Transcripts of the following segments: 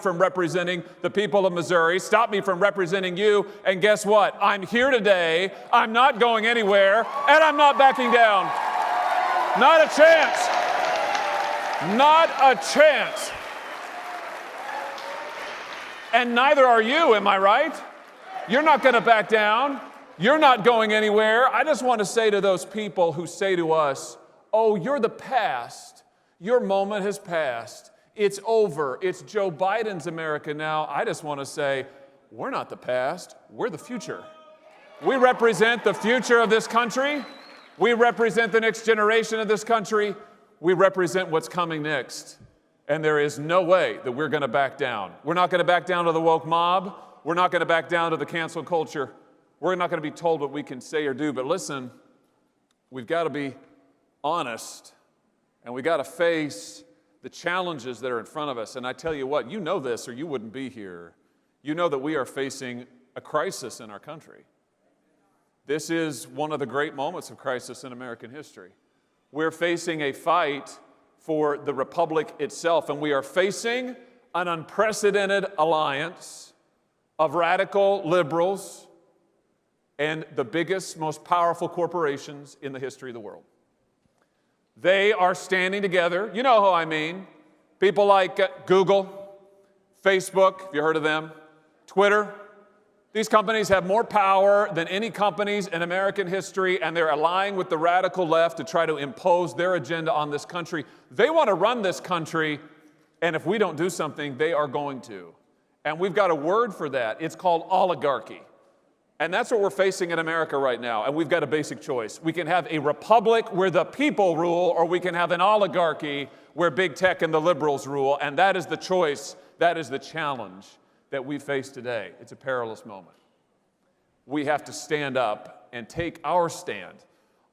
from representing the people of Missouri, stop me from representing you, and guess what? I'm here today, I'm not going anywhere, and I'm not backing down. Not a chance. Not a chance. And neither are you, am I right? You're not going to back down. You're not going anywhere. I just want to say to those people who say to us, oh, you're the past. Your moment has passed. It's over. It's Joe Biden's America now. I just want to say, we're not the past. We're the future. We represent the future of this country. We represent the next generation of this country. We represent what's coming next. And there is no way that we're going to back down. We're not going to back down to the woke mob. We're not going to back down to the cancel culture. We're not going to be told what we can say or do. But listen, we've got to be honest, and we've got to face the challenges that are in front of us. And I tell you what, you know this or you wouldn't be here. You know that we are facing a crisis in our country. This is one of the great moments of crisis in American history. We're facing a fight for the republic itself, and we are facing an unprecedented alliance of radical liberals and the biggest, most powerful corporations in the history of the world. They are standing together. You know who I mean. People like Google, Facebook, have you heard of them? Twitter. These companies have more power than any companies in American history, and they're allying with the radical left to try to impose their agenda on this country. They want to run this country, and if we don't do something, they are going to. And we've got a word for that. It's called oligarchy. And that's what we're facing in America right now, and we've got a basic choice. We can have a republic where the people rule, or we can have an oligarchy where big tech and the liberals rule, and that is the choice, that is the challenge that we face today. It's a perilous moment. We have to stand up and take our stand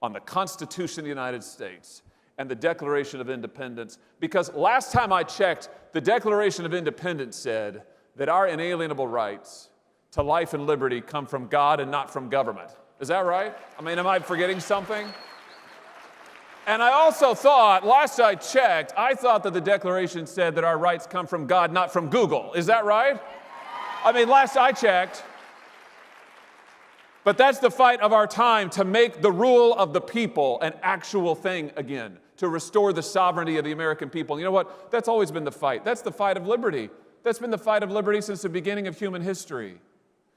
on the Constitution of the United States and the Declaration of Independence, because last time I checked, the Declaration of Independence said that our inalienable rights to life and liberty come from God and not from government. Is that right? I mean, am I forgetting something? And I also thought, last I checked, I thought that the Declaration said that our rights come from God, not from Google. Is that right? I mean, last I checked. But that's the fight of our time, to make the rule of the people an actual thing again, to restore the sovereignty of the American people. And you know what? That's always been the fight. That's the fight of liberty. That's been the fight of liberty since the beginning of human history.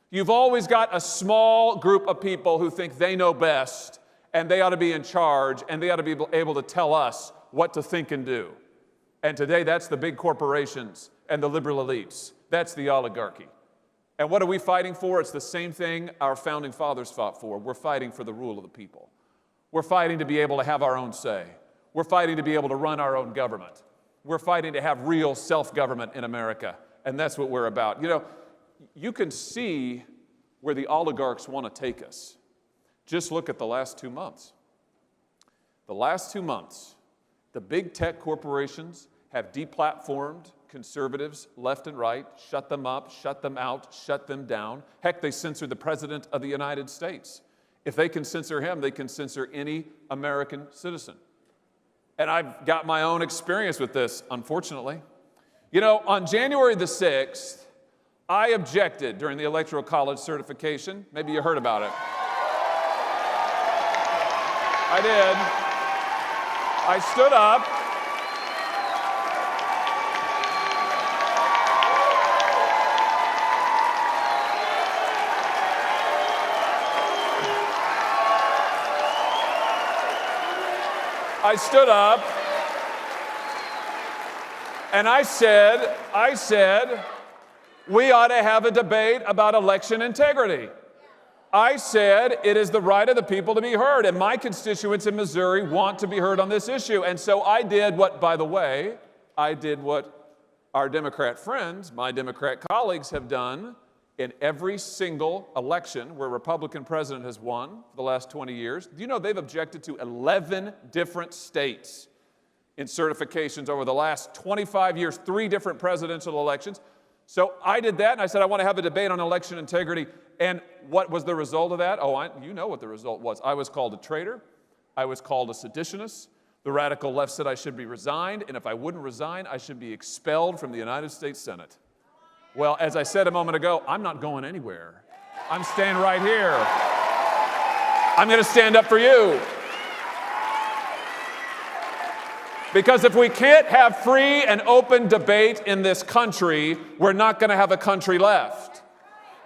You've always got a small group of people who think they know best, and they ought to be in charge, and they ought to be able to tell us what to think and do. And today, that's the big corporations and the liberal elites. That's the oligarchy. And what are we fighting for? It's the same thing our founding fathers fought for. We're fighting for the rule of the people. We're fighting to be able to have our own say. We're fighting to be able to run our own government. We're fighting to have real self-government in America, and that's what we're about. You know, you can see where the oligarchs want to take us. Just look at the last 2 months. The last 2 months, the big tech corporations have deplatformed conservatives left and right, shut them up, shut them out, shut them down. Heck, they censored the President of the United States. If they can censor him, they can censor any American citizen. And I've got my own experience with this, unfortunately. You know, on January the 6th, I objected during the Electoral College certification. Maybe you heard about it. I did. I stood up. I stood up and I said, we ought to have a debate about election integrity. I said it is the right of the people to be heard, and my constituents in Missouri want to be heard on this issue. And so I did what, by the way, I did what our Democrat friends, my Democrat colleagues have done in every single election where a Republican president has won for the last 20 years. Do you know they've objected to 11 different states in certifications over the last 25 years, 3 different presidential elections? So I did that, and I said I want to have a debate on election integrity. And what was the result of that? Oh, you know what the result was. I was called a traitor. I was called a seditionist. The radical left said I should be resigned, and if I wouldn't resign, I should be expelled from the United States Senate. Well, as I said a moment ago, I'm not going anywhere. I'm staying right here. I'm going to stand up for you. Because if we can't have free and open debate in this country, we're not going to have a country left.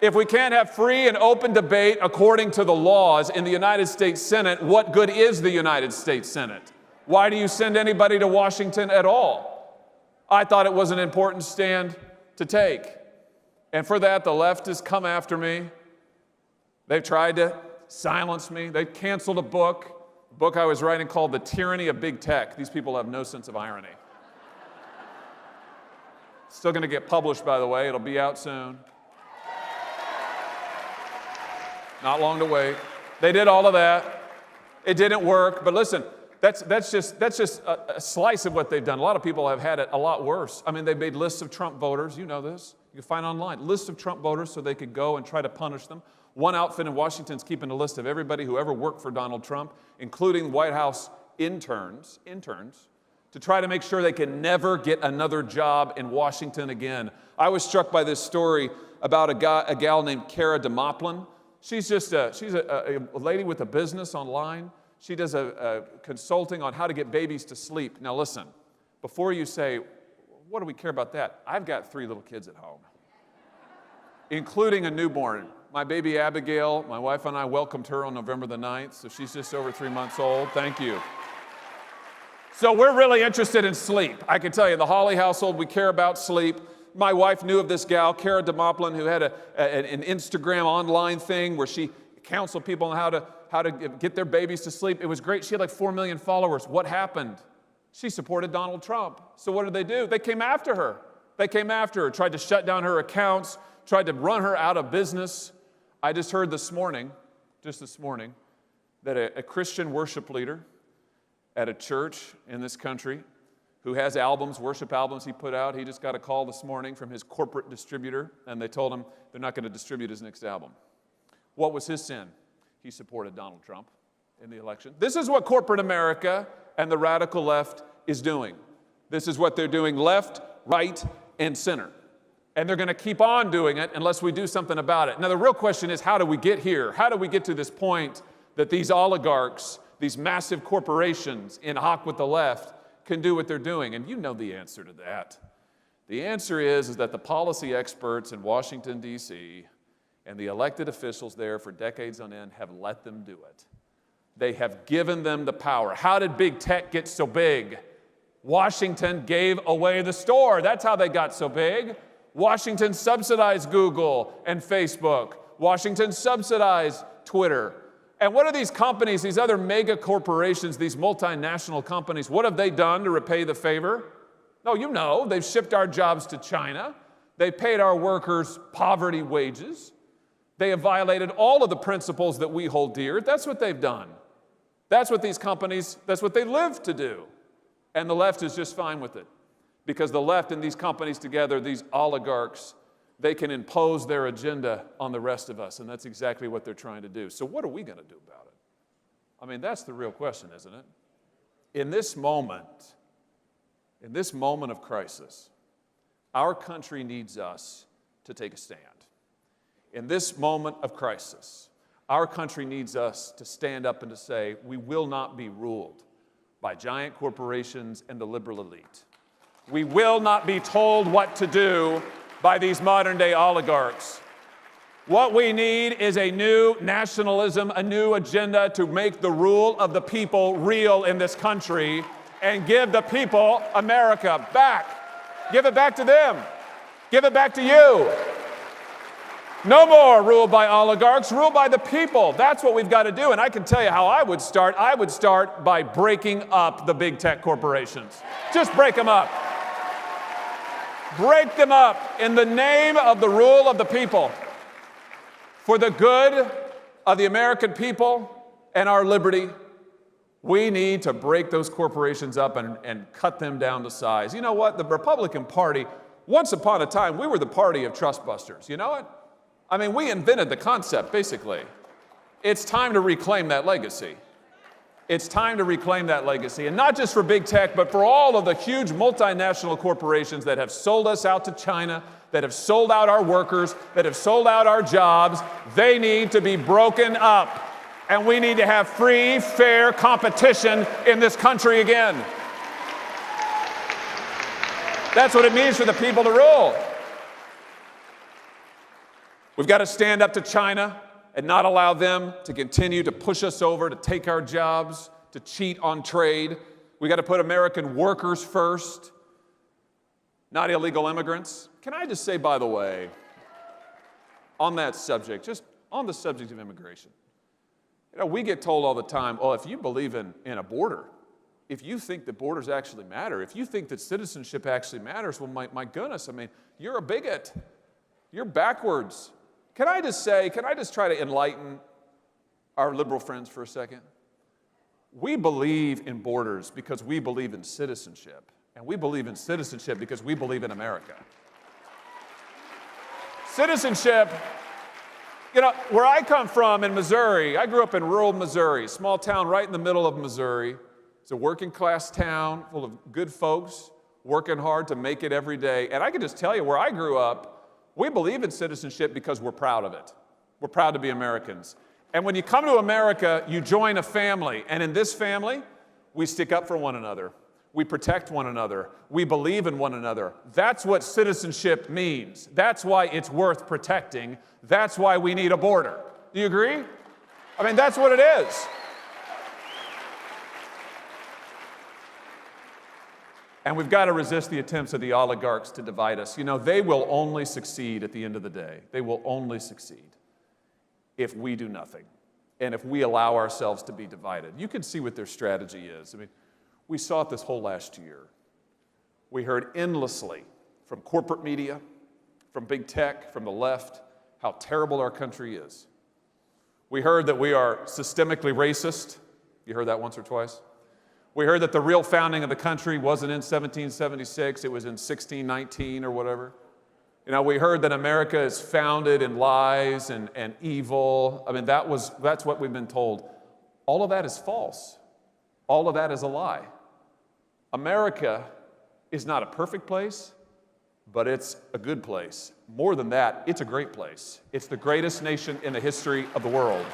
If we can't have free and open debate according to the laws in the United States Senate, what good is the United States Senate? Why do you send anybody to Washington at all? I thought it was an important stand to take. And for that, the left has come after me. They've tried to silence me. They canceled a book I was writing called The Tyranny of Big Tech. These people have no sense of irony. Still going to get published, by the way. It'll be out soon. Not long to wait. They did all of that. It didn't work. But listen, that's just a slice of what they've done. A lot of people have had it a lot worse. I mean, they made lists of Trump voters. You know this. You can find online lists of Trump voters so they could go and try to punish them. One outfit in Washington is keeping a list of everybody who ever worked for Donald Trump, including White House interns, to try to make sure they can never get another job in Washington again. I was struck by this story about a gal named Cara DeMoplin. She's a lady with a business online. She does a consulting on how to get babies to sleep. Now listen, before you say, what do we care about that? I've got 3 little kids at home, including a newborn. My baby Abigail, my wife and I welcomed her on November the 9th, so she's just over 3 months old. Thank you. So we're really interested in sleep. I can tell you, in the Hawley household, we care about sleep. My wife knew of this gal, Cara DeMoplin, who had an Instagram online thing where she counseled people on how to get their babies to sleep. It was great. She had like 4 million followers. What happened? She supported Donald Trump. So what did they do? They came after her. Tried to shut down her accounts, tried to run her out of business. I just heard this morning, that a Christian worship leader at a church in this country who has worship albums he put out, he just got a call this morning from his corporate distributor, and they told him they're not going to distribute his next album. What was his sin? He supported Donald Trump in the election. This is what corporate America and the radical left is doing. This is what they're doing left, right, and center. And they're going to keep on doing it unless we do something about it. Now, the real question is, how do we get here? How do we get to this point that these oligarchs, these massive corporations in hock with the left, can do what they're doing? And you know the answer to that. The answer is that the policy experts in Washington, D.C., and the elected officials there for decades on end have let them do it. They have given them the power. How did big tech get so big? Washington gave away the store. That's how they got so big. Washington subsidized Google and Facebook. Washington subsidized Twitter. And what are these companies, these other mega corporations, these multinational companies, what have they done to repay the favor? No, you know, they've shipped our jobs to China. They paid our workers poverty wages. They have violated all of the principles that we hold dear. That's what they've done. That's what these companies, that's what they live to do. And the left is just fine with it. Because the left and these companies together, these oligarchs, they can impose their agenda on the rest of us, and that's exactly what they're trying to do. So what are we going to do about it? I mean, that's the real question, isn't it? In this moment of crisis, our country needs us to take a stand. In this moment of crisis, our country needs us to stand up and to say, we will not be ruled by giant corporations and the liberal elite. We will not be told what to do by these modern-day oligarchs. What we need is a new nationalism, a new agenda to make the rule of the people real in this country and give the people America back. Give it back to them. Give it back to you. No more ruled by oligarchs, ruled by the people. That's what we've got to do. And I can tell you how I would start. I would start by breaking up the big tech corporations. Just break them up. Break them up in the name of the rule of the people. For the good of the American people and our liberty, we need to break those corporations up and cut them down to size. You know what? The Republican Party, once upon a time, we were the party of trustbusters. You know it? I mean, we invented the concept, basically. It's time to reclaim that legacy. It's time to reclaim that legacy. And not just for big tech, but for all of the huge multinational corporations that have sold us out to China, that have sold out our workers, that have sold out our jobs. They need to be broken up. And we need to have free, fair competition in this country again. That's what it means for the people to rule. We've got to stand up to China and not allow them to continue to push us over, to take our jobs, to cheat on trade. We've got to put American workers first, not illegal immigrants. Can I just say, by the way, on that subject, just on the subject of immigration, we get told all the time, oh, if you believe in a border, if you think that borders actually matter, if you think that citizenship actually matters, well, my goodness, I mean, you're a bigot. You're backwards. Can I just try to enlighten our liberal friends for a second? We believe in borders because we believe in citizenship. And we believe in citizenship because we believe in America. Citizenship, where I come from in Missouri, I grew up in rural Missouri, small town right in the middle of Missouri. It's a working class town full of good folks working hard to make it every day. And I can just tell you, where I grew up, we believe in citizenship because we're proud of it. We're proud to be Americans. And when you come to America, you join a family. And in this family, we stick up for one another. We protect one another. We believe in one another. That's what citizenship means. That's why it's worth protecting. That's why we need a border. Do you agree? I mean, that's what it is. And we've got to resist the attempts of the oligarchs to divide us. They will only succeed at the end of the day. They will only succeed if we do nothing and if we allow ourselves to be divided. You can see what their strategy is. I mean, we saw it this whole last year. We heard endlessly from corporate media, from big tech, from the left, how terrible our country is. We heard that we are systemically racist. You heard that once or twice? We heard that the real founding of the country wasn't in 1776, it was in 1619 or whatever. We heard that America is founded in lies and evil. I mean, that's what we've been told. All of that is false. All of that is a lie. America is not a perfect place, but it's a good place. More than that, it's a great place. It's the greatest nation in the history of the world.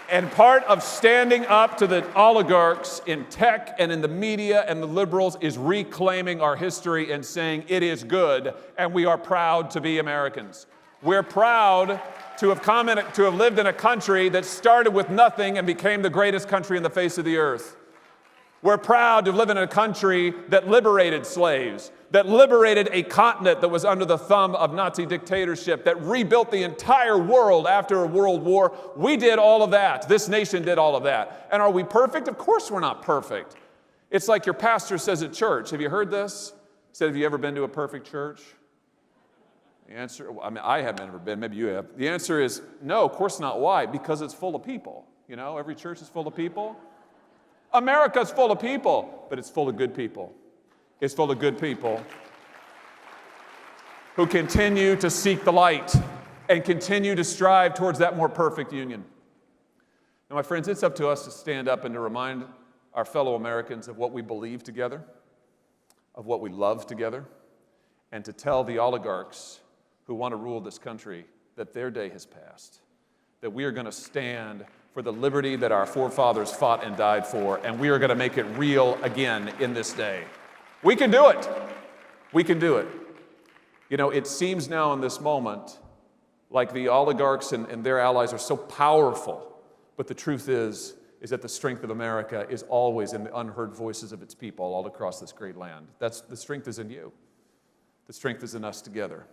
And part of standing up to the oligarchs in tech and in the media and the liberals is reclaiming our history and saying it is good, and we are proud to be Americans. We're proud to have lived in a country that started with nothing and became the greatest country in the face of the earth. We're proud to live in a country that liberated slaves, that liberated a continent that was under the thumb of Nazi dictatorship, that rebuilt the entire world after a world war. We did all of that. This nation did all of that. And are we perfect? Of course we're not perfect. It's like your pastor says at church. Have you heard this? He said, have you ever been to a perfect church? The answer, I haven't ever been. Maybe you have. The answer is no, of course not. Why? Because it's full of people. Every church is full of people. America's full of people, but it's full of good people. It's full of good people who continue to seek the light and continue to strive towards that more perfect union. Now, my friends, it's up to us to stand up and to remind our fellow Americans of what we believe together, of what we love together, and to tell the oligarchs who want to rule this country that their day has passed, that we are going to stand for the liberty that our forefathers fought and died for, and we are going to make it real again in this day. We can do it. We can do it. It seems now in this moment like the oligarchs and their allies are so powerful, but the truth is that the strength of America is always in the unheard voices of its people all across this great land. The strength is in you. The strength is in us together.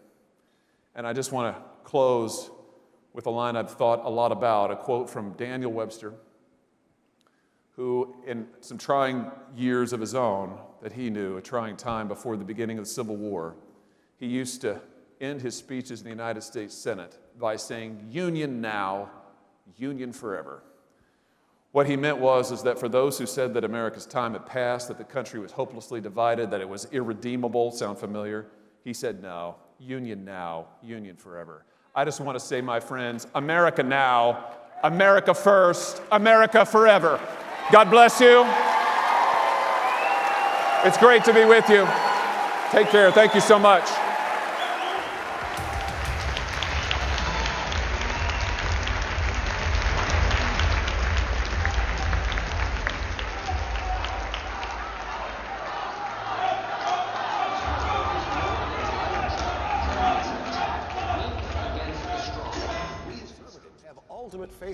And I just want to close with a line I've thought a lot about, a quote from Daniel Webster, who in some trying years of his own that he knew, a trying time before the beginning of the Civil War, he used to end his speeches in the United States Senate by saying, "Union now, union forever." What he meant was that for those who said that America's time had passed, that the country was hopelessly divided, that it was irredeemable, sound familiar? He said, no, union now, union forever. I just want to say, my friends, America now, America first, America forever. God bless you. It's great to be with you. Take care. Thank you so much. Have ultimate faith